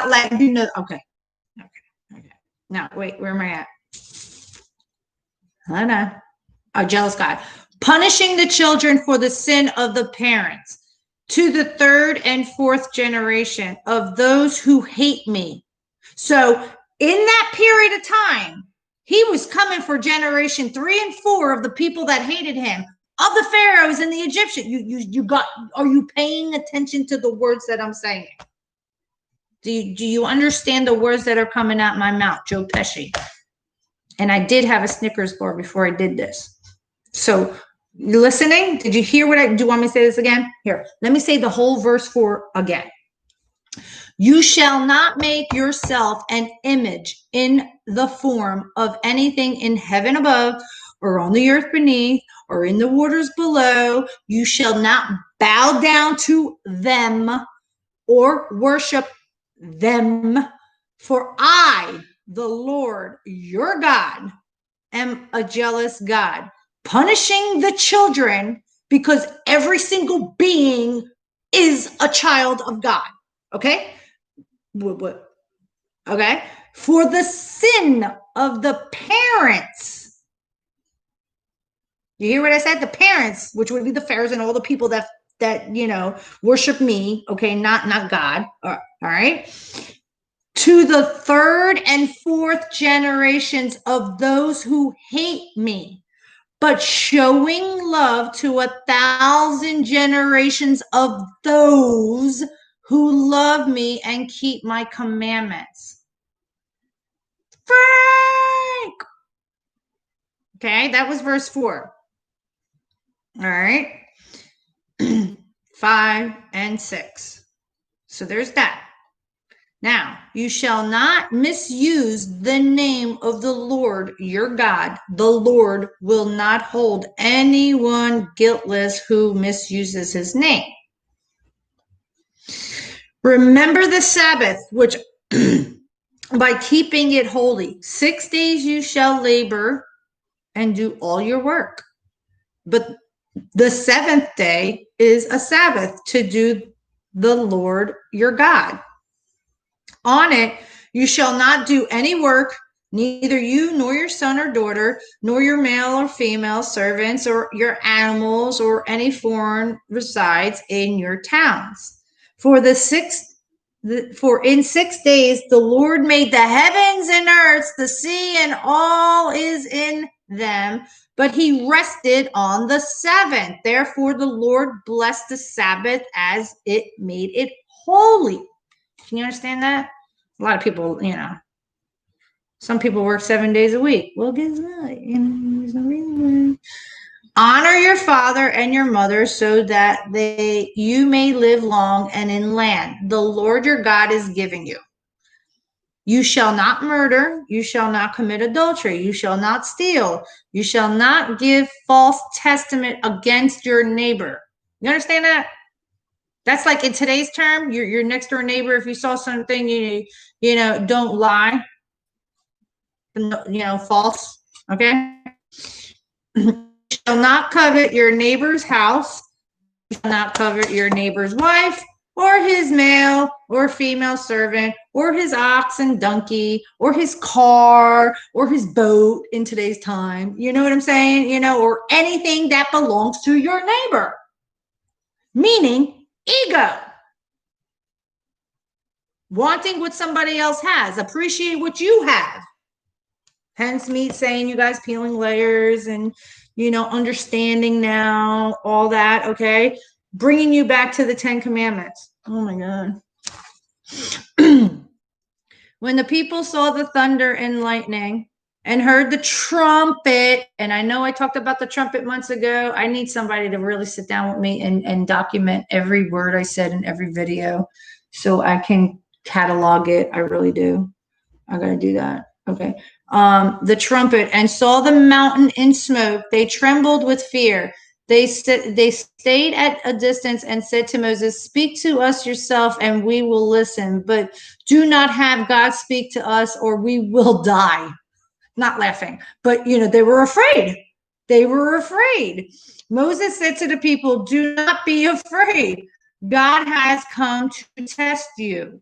A: letting you know. Okay. Now, wait, where am I at? Hold on. A jealous God. Punishing the children for the sin of the parents, to the 3rd and 4th generation of those who hate me. So in that period of time, he was coming for generation 3 and 4 of the people that hated him, of the pharaohs and the Egyptians. Are you paying attention to the words that I'm saying? Do you understand the words that are coming out my mouth, Joe Pesci? And I did have a Snickers bar before I did this. So you listening? Did you hear do you want me to say this again? Here, let me say the whole verse 4 again. You shall not make yourself an image in the form of anything in heaven above, or on the earth beneath, or in the waters below. You shall not bow down to them or worship them. For I, the Lord your God, am a jealous God, punishing the children because every single being is a child of God. Okay? What? Okay? For the sin of the parents. You hear what I said? The parents, which would be the Pharaohs and all the people that worship me, okay, not God. All right. To the third and fourth generations of those who hate me, but showing love to 1,000 generations of those who love me and keep my commandments. Frank! Okay, that was verse 4. All right. 5 and 6. So there's that. Now, you shall not misuse the name of the Lord your God. The Lord will not hold anyone guiltless who misuses his name. Remember the Sabbath, which by keeping it holy. 6 days you shall labor and do all your work. But the seventh day is a Sabbath to do the Lord your God. On it, you shall not do any work, neither you nor your son or daughter, nor your male or female servants or your animals or any foreign resides in your towns. For in 6 days the Lord made the heavens and earth, the sea, and all is in them. But he rested on the seventh. Therefore, the Lord blessed the Sabbath as it made it holy. Can you understand that? A lot of people, some people work 7 days a week. Well, guess what? There's no reason. Honor your father and your mother so that you may live long and in land the Lord your God is giving you. You shall not murder. You shall not commit adultery. You shall not steal. You shall not give false testament against your neighbor. You understand that? That's like in today's term, your next door neighbor, if you saw something, don't lie. False. Okay? You shall not covet your neighbor's house. You shall not covet your neighbor's wife, or his male or female servant, or his ox and donkey, or his car, or his boat in today's time. You know what I'm saying? Or anything that belongs to your neighbor. Meaning ego. Wanting what somebody else has. Appreciate what you have. Hence me saying you guys peeling layers and, understanding now, all that, okay? Bringing you back to the 10 Commandments. Oh, my God. When the people saw the thunder and lightning and heard the trumpet, and I know I talked about the trumpet months ago. I need somebody to really sit down with me and document every word I said in every video so I can catalog it. I really do. I got to do that. Okay. The trumpet and saw the mountain in smoke. They trembled with fear. They stayed at a distance and said to Moses, "Speak to us yourself and we will listen, but do not have God speak to us or we will die." Not laughing, but they were afraid. They were afraid. Moses said to the people, "Do not be afraid. God has come to test you."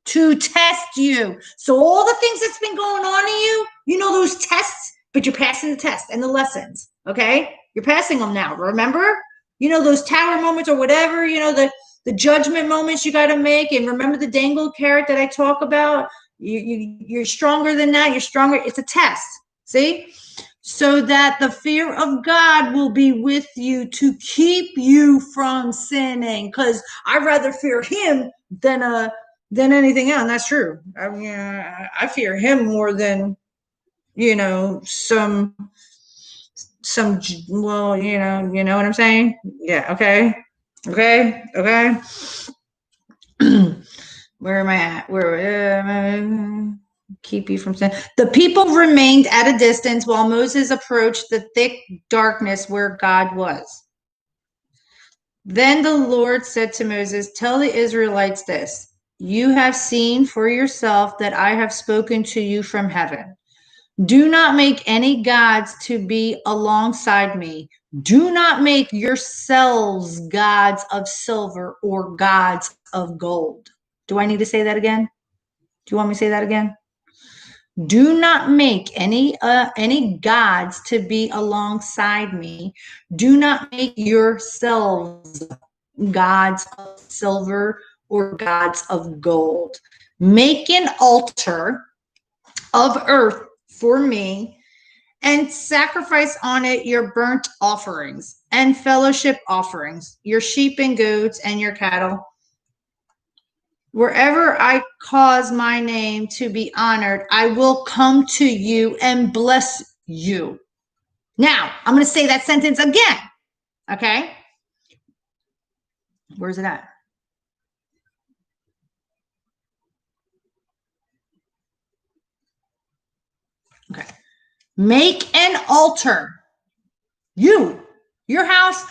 A: To test you. So all the things that's been going on in you, those tests, but you're passing the test and the lessons, okay? You're passing them now, remember? Those tower moments or whatever, the judgment moments you got to make. And remember the dangled carrot that I talk about? You're stronger than that. You're stronger. It's a test, see? So that the fear of God will be with you to keep you from sinning. Because I'd rather fear him than anything else. And that's true. I fear him more than, some, well, you know what I'm saying? Yeah. Okay. Where am I at? Keep you from sin. The people remained at a distance while Moses approached the thick darkness where God was. Then the Lord said to Moses, "Tell the Israelites this. You have seen for yourself that I have spoken to you from heaven. Do not make any gods to be alongside me. Do not make yourselves gods of silver or gods of gold. Do I need to say that again? Do you want me to say that again? Do not make any gods to be alongside me. Do not make yourselves gods of silver or gods of gold. Make an altar of earth for me and sacrifice on it your burnt offerings and fellowship offerings, your sheep and goats and your cattle. Wherever I cause my name to be honored, I will come to you and bless you. Now, I'm going to say that sentence again. Okay? Where's it at? Okay. Make an altar. You, your house,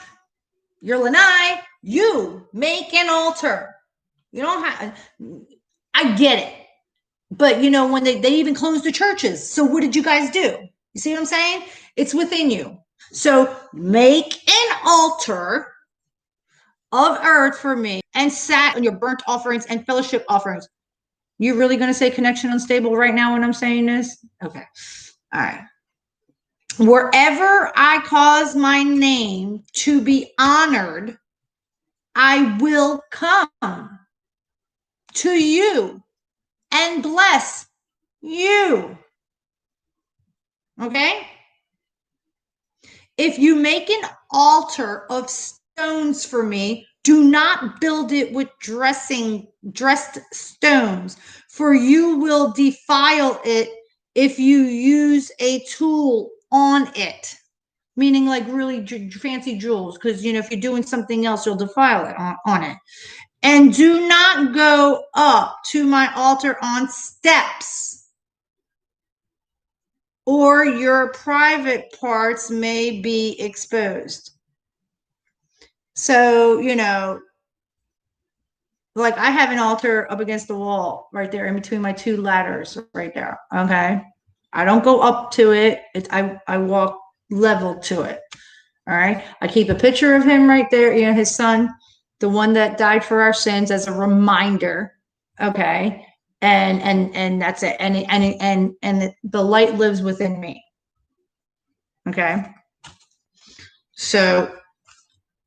A: your lanai, you make an altar. You don't have, I get it. But you know, when they even closed the churches. So what did you guys do? You see what I'm saying? It's within you. So make an altar of earth for me and sat on your burnt offerings and fellowship offerings. You really going to say connection unstable right now when I'm saying this? Okay. All right. Wherever I cause my name to be honored, I will come to you and bless you. Okay? If you make an altar of stones for me, do not build it with dressed stones, for you will defile it if you use a tool on it. Meaning like really fancy jewels, because you know if you're doing something else, you'll defile it on it. And do not go up to my altar on steps, or your private parts may be exposed. So, you know, like I have an altar up against the wall right there in between my two ladders right there. Okay. I don't go up to it. I walk level to it. All right. I keep a picture of him right there, you know, his son, the one that died for our sins, as a reminder. Okay. And that's it. And the light lives within me. Okay. So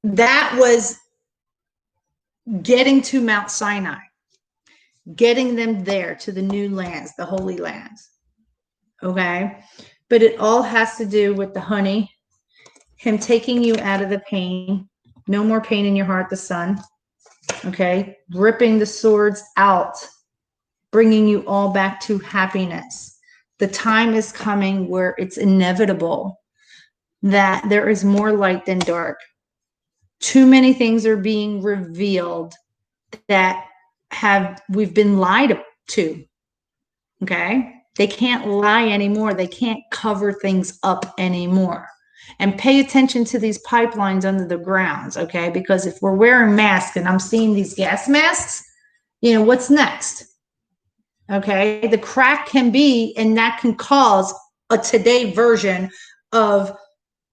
A: that was getting to Mount Sinai, getting them there to the new lands, the holy lands. Okay. But it all has to do with the honey, him taking you out of the pain, no more pain in your heart, the son. Okay. Ripping the swords out, bringing you all back to happiness. The time is coming where it's inevitable that there is more light than dark. Too many things are being revealed that we've been lied to. Okay. They can't lie anymore. They can't cover things up anymore. And pay attention to these pipelines under the grounds. Okay. Because if we're wearing masks and I'm seeing these gas masks, you know, what's next? Okay. The crack can be, and that can cause a today version of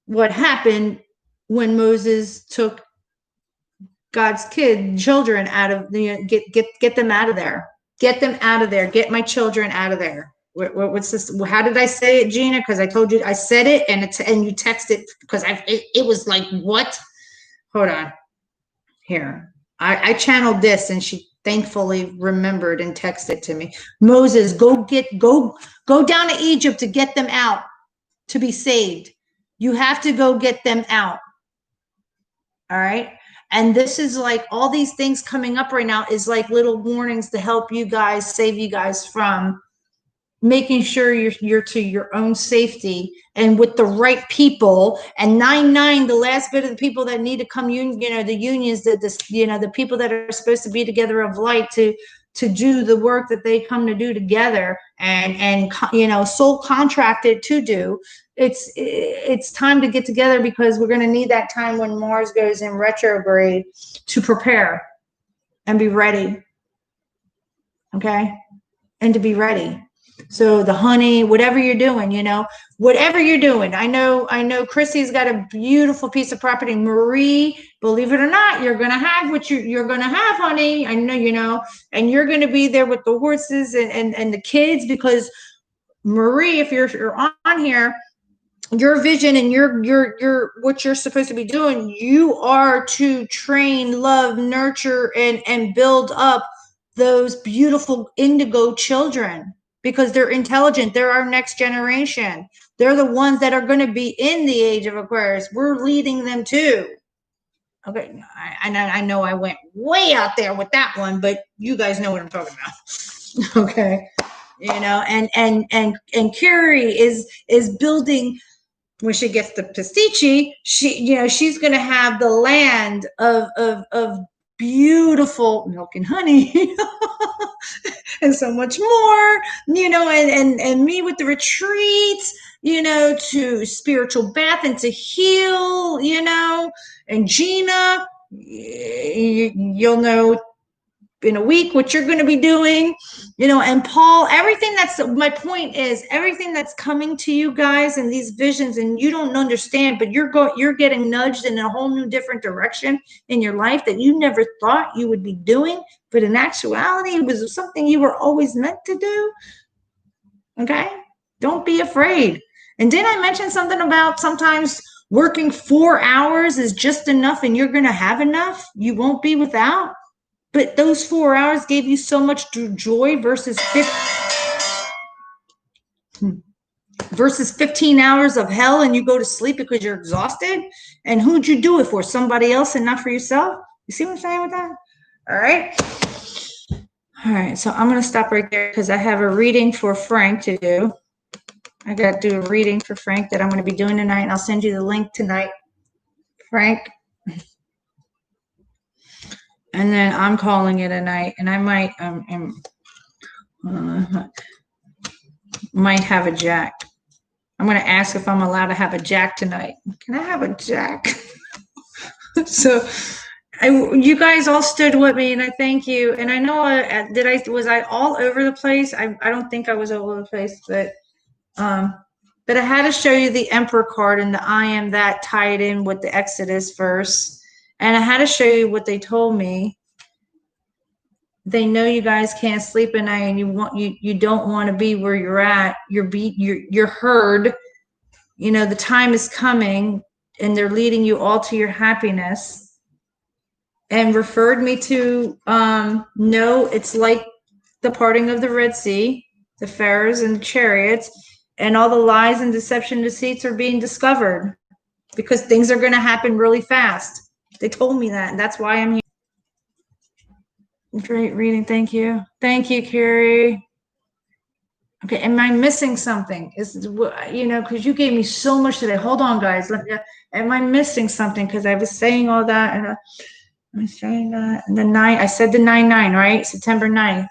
A: what happened when Moses took God's children out of the, get them out of there. Get them out of there. Get my children out of there. What's this? How did I say it, Gina? Because I told you I said it, and you texted because it was like what? Hold on. Here, I channeled this, and she thankfully remembered and texted to me. Moses, go down to Egypt to get them out to be saved. You have to go get them out. All right. And this is like all these things coming up right now is like little warnings to help you guys, save you guys from making sure you're to your own safety and with the right people. And 9-9, the last bit of the people that need to come, you know, the unions, the people that are supposed to be together of light to do the work that they come to do together and you know, soul contracted to do. It's time to get together because we're going to need that time when Mars goes in retrograde to prepare and be ready. Okay. And to be ready. So the honey, whatever you're doing, whatever you're doing. I know Chrissy's got a beautiful piece of property. Marie, believe it or not, you're going to have what you're going to have, honey. I know, and you're going to be there with the horses and the kids, because Marie, if you're on here, your vision and your what you're supposed to be doing, you are to train, love, nurture, and build up those beautiful indigo children, because they're intelligent. They're our next generation. They're the ones that are going to be in the age of Aquarius. We're leading them too. Okay, I know I went way out there with that one, but you guys know what I'm talking about. Okay, and Carrie is building. When she gets the pastiche, she's going to have the land of beautiful milk and honey, and so much more, and me with the retreats, to spiritual bath and to heal, and Gina, you'll know in a week what you're going to be doing, and Paul, everything that's my point is everything that's coming to you guys and these visions, and you don't understand, but you're getting nudged in a whole new different direction in your life that you never thought you would be doing, but in actuality it was something you were always meant to do. Okay, don't be afraid. And did I mention something about sometimes working 4 hours is just enough and you're going to have enough? You won't be without. But those 4 hours gave you so much joy versus 15 hours of hell, and you go to sleep because you're exhausted. And who'd you do it for? Somebody else and not for yourself? You see what I'm saying with that? All right. All right. So I'm going to stop right there because I have a reading for Frank to do. I got to do a reading for Frank that I'm going to be doing tonight, and I'll send you the link tonight, Frank. And then I'm calling it a night, and I might have a jack. I'm going to ask if I'm allowed to have a jack tonight. Can I have a jack? So you guys all stood with me, and I thank you. And I know was I all over the place? I don't think I was all over the place, but I had to show you the Emperor card and the I am that tied in with the Exodus verse. And I had to show you what they told me. They know you guys can't sleep at night, and you don't want to be where you're at. You're heard. The time is coming, and they're leading you all to your happiness. And referred me to no, it's like the parting of the Red Sea, the pharaohs and the chariots, and all the lies and deception, deceits are being discovered because things are going to happen really fast. They told me that, and that's why I'm here. Great reading. Thank you. Thank you, Carrie. Okay. Am I missing something? Because you gave me so much today. Hold on, guys. Am I missing something? Because I was saying all that, and I'm saying that. And the 9, I said the 9/9, right? September 9th.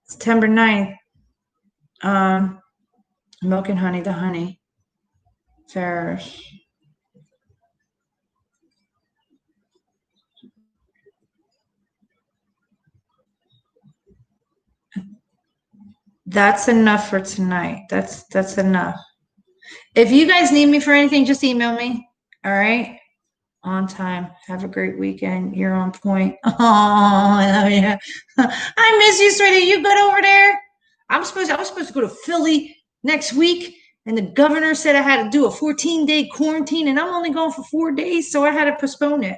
A: September 9th. Milk and honey, the honey. Ferris. That's enough for tonight. That's enough. If you guys need me for anything, just email me. All right. On time. Have a great weekend. You're on point. Oh, I love you. I miss you, sweetie. You good over there? I was supposed to go to Philly next week, and the governor said I had to do a 14-day quarantine, and I'm only going for 4 days, so I had to postpone it.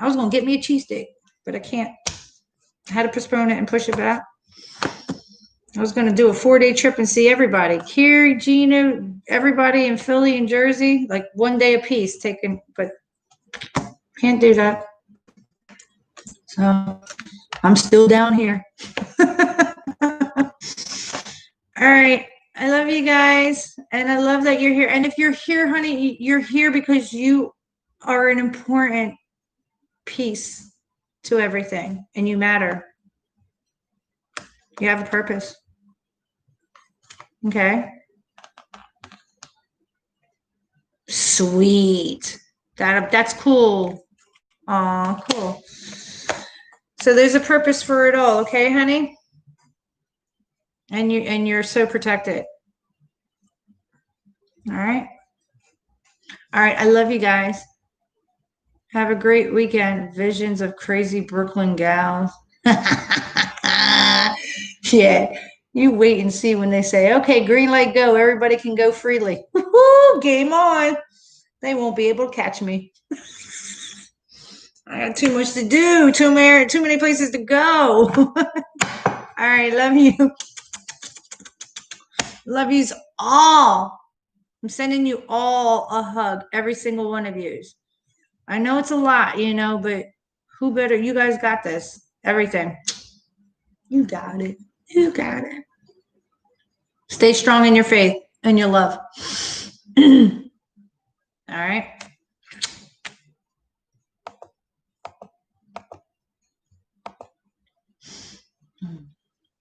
A: I was going to get me a cheesesteak, but I can't. I had to postpone it and push it back. I was going to do a 4-day trip and see everybody. Carrie, Gina, everybody in Philly and Jersey, like 1 day apiece taken, but can't do that. So I'm still down here. All right. I love you guys. And I love that you're here. And if you're here, honey, you're here because you are an important piece to everything, and you matter. You have a purpose. Okay. Sweet. That's cool. Aw, cool. So there's a purpose for it all. Okay, honey? And you're so protected. All right. All right. I love you guys. Have a great weekend. Visions of crazy Brooklyn gals. Yeah. You wait and see when they say, okay, green light, go. Everybody can go freely. Woo-hoo, game on. They won't be able to catch me. I got too much to do. Too many places to go. All right. Love you. Love yous all. I'm sending you all a hug. Every single one of yous. I know it's a lot, but who better? You guys got this. Everything. You got it. You got it. Stay strong in your faith and your love. All right.